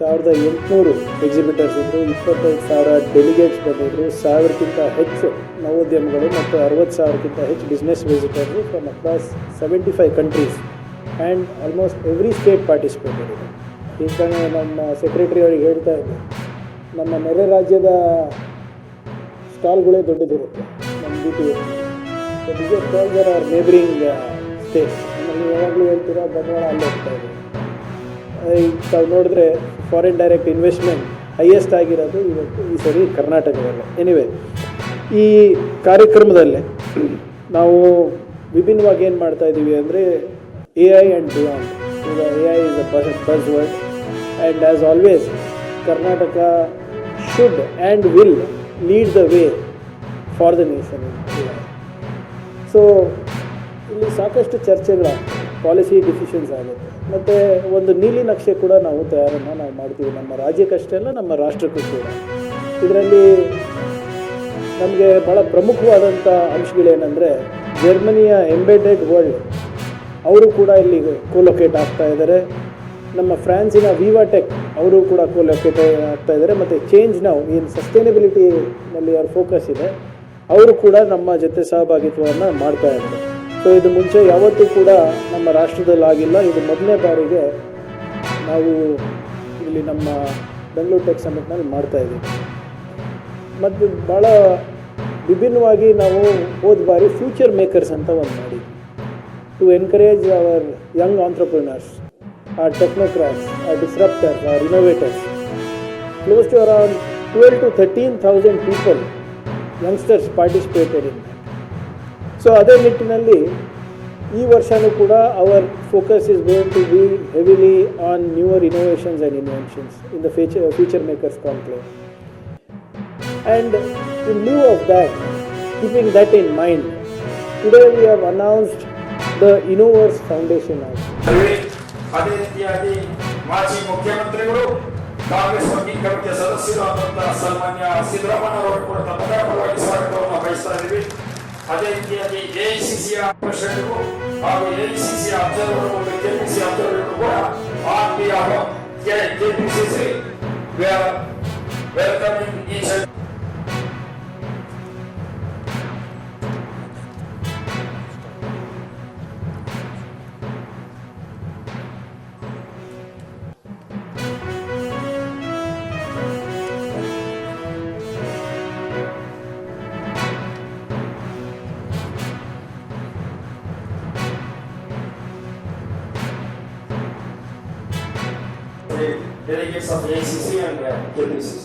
1800 exhibitors ಇದ್ದರು, 25,000 delegates ಬಂದಿದ್ದರು, 1,000ಕ್ಕಿಂತ ಹೆಚ್ಚು ನವೋದ್ಯಮಗಳು ಮತ್ತು 60,000ಕ್ಕಿಂತ ಹೆಚ್ಚು business visitors from across 75 countries and almost every state participated ಇದೆ. ಈ ಕಡೆ ನಮ್ಮ ಸೆಕ್ರೆಟರಿ ಅವರಿಗೆ ಹೇಳ್ತಾ ಇದ್ದೆ, ನಮ್ಮ ನೆರೆ ರಾಜ್ಯದ ಸ್ಟಾಲ್ಗಳೇ ದೊಡ್ಡದಿರುತ್ತೆ ನಮ್ಮ BJP stalls are neighbouring states. ನೀವು ಯಾವಾಗಲೂ ಹೇಳ್ತೀರಾ ಬಂಡವಾಳ ಅಲ್ಲಿ ಹೋಗ್ತಾ ಇದೆ. ಈಗ ತಾವು ನೋಡಿದ್ರೆ ಫಾರಿನ್ ಡೈರೆಕ್ಟ್ ಇನ್ವೆಸ್ಟ್ಮೆಂಟ್ ಹೈಯೆಸ್ಟ್ ಆಗಿರೋದು ಇವತ್ತು ಈ ಸರಿ ಕರ್ನಾಟಕದಲ್ಲೇ. ಎನಿವೆ, ಈ ಕಾರ್ಯಕ್ರಮದಲ್ಲಿ ನಾವು ವಿಭಿನ್ನವಾಗಿ ಏನು ಮಾಡ್ತಾಯಿದ್ದೀವಿ ಅಂದರೆ AI ಆ್ಯಂಡ್ ಬಿಯಾಂಡ್. ಈಗ AI is a bus word and as always Karnataka should and will lead the way for the nation in AI. So ಇಲ್ಲಿ ಸಾಕಷ್ಟು ಚರ್ಚೆಗಳಾಗ್ತವೆ, ಪಾಲಿಸಿ ಡಿಸಿಷನ್ಸ್ ಆಗುತ್ತೆ, ಮತ್ತು ಒಂದು ನೀಲಿ ನಕ್ಷೆ ಕೂಡ ನಾವು ಮಾಡ್ತೀವಿ, ನಮ್ಮ ರಾಜ್ಯಕ್ಕಷ್ಟೇ ಅಲ್ಲ ನಮ್ಮ ರಾಷ್ಟ್ರಕ್ಕೂ ಕೂಡ. ಇದರಲ್ಲಿ ನಮಗೆ ಭಾಳ ಪ್ರಮುಖವಾದಂಥ ಅಂಶಗಳೇನೆಂದರೆ, ಜರ್ಮನಿಯ ಎಂಬೆಡೆಡ್ ವರ್ಲ್ಡ್ ಅವರು ಕೂಡ ಇಲ್ಲಿ ಕೋಲೊಕೇಟ್ ಆಗ್ತಾ ಇದ್ದಾರೆ. ನಮ್ಮ ಫ್ರಾನ್ಸಿನ ವಿವಾಟೆಕ್ ಅವರು ಕೂಡ ಕೋಲೊಕೇಟ್ ಆಗ್ತಾ ಇದ್ದಾರೆ. ಮತ್ತು ಚೇಂಜ್ ನಾವು ಏನು ಸಸ್ಟೈನಬಿಲಿಟಿನಲ್ಲಿ ಅವ್ರ ಫೋಕಸ್ ಇದೆ, ಅವರು ಕೂಡ ನಮ್ಮ ಜೊತೆ ಸಹಭಾಗಿತ್ವವನ್ನು ಮಾಡ್ತಾ ಇದ್ದಾರೆ. ಸೊ ಇದು ಮುಂಚೆ ಯಾವತ್ತೂ ಕೂಡ ನಮ್ಮ ರಾಷ್ಟ್ರದಲ್ಲಿ ಆಗಿಲ್ಲ. ಇದು ಮೊದಲನೇ ಬಾರಿಗೆ ನಾವು ಇಲ್ಲಿ ನಮ್ಮ ಬೆಂಗಳೂರು ಟೆಕ್ ಸಮಿಟ್ನಲ್ಲಿ ಮಾಡ್ತಾಯಿದ್ದೀವಿ. ಮತ್ತು ಭಾಳ ವಿಭಿನ್ನವಾಗಿ ನಾವು ಹೋದ ಬಾರಿ ಫ್ಯೂಚರ್ ಮೇಕರ್ಸ್ ಅಂತ ಒಂದು ಮಾಡಿದ್ವಿ, to encourage our young entrepreneurs, our technocrats, our disruptors, our innovators. Close to around 12 to 13,000 people, youngsters participated in that. So ಅದೇ ನಿಟ್ಟಿನಲ್ಲಿ ಈ ವರ್ಷವೂ ಕೂಡ our focus is going to be heavily on newer innovations and inventions in the future makers conclave. And in lieu of that, keeping that in mind, today we have announced the Innoverse Foundation also. ಅದೇ ರೀತಿಯಾಗಿ ಮಾಜಿ ಮುಖ್ಯಮಂತ್ರಿಗಳು, Congress working ಕಮಿಟಿಯ ಸದಸ್ಯರು ಆದಂತಹ ಸನ್ಮಾನ್ಯ ಸಿದ್ದರಾಮಯ್ಯವರು ಕೂಡ ತಮ್ಮ ಪರವಾಗಿ ಸ್ವಾಗತವನ್ನು ಬಯಸ್ತಾ ಇದ್ದೀವಿ. ಅದೇ ರೀತಿಯಾಗಿ ಎಐಸಿಸಿಯ ಪ್ರೆಸಿಡೆಂಟ್ಗಳು ಹಾಗೂ ಎಐಸಿಸಿಯ ಅಬ್ಸರ್ವರ್ ಮತ್ತು ಕೆಪಿಸಿ ಅಬ್ಸರ್ವರ್ ಕೂಡ on behalf of KPCC welcoming each delegates of AICC and KPCC.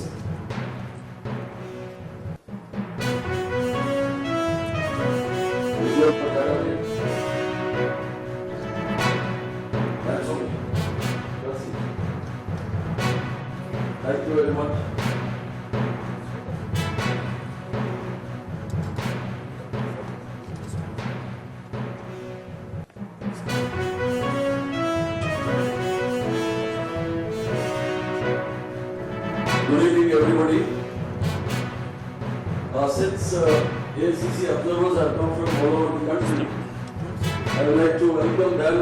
Thank you very much. Good evening, everybody. Since AICC observers have come from all over the country, I would like to welcome them